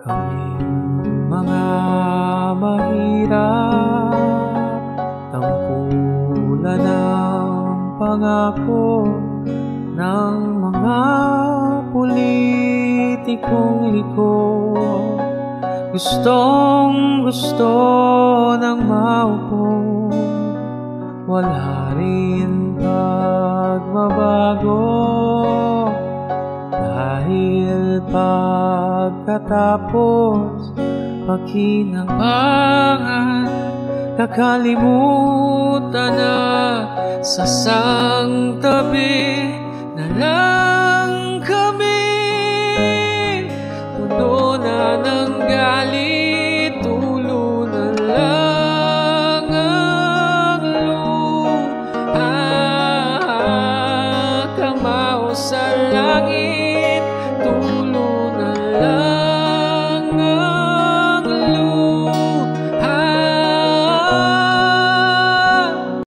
Kaming mga mahirap, tampulan ng pangako ng mga politikong liko. Gustong gusto ng maupo, wala rin pagbabago. Dahil pagkatapos pakinabangan, kakalimutan na sa sangtabi na lang kami. Puno na ng galit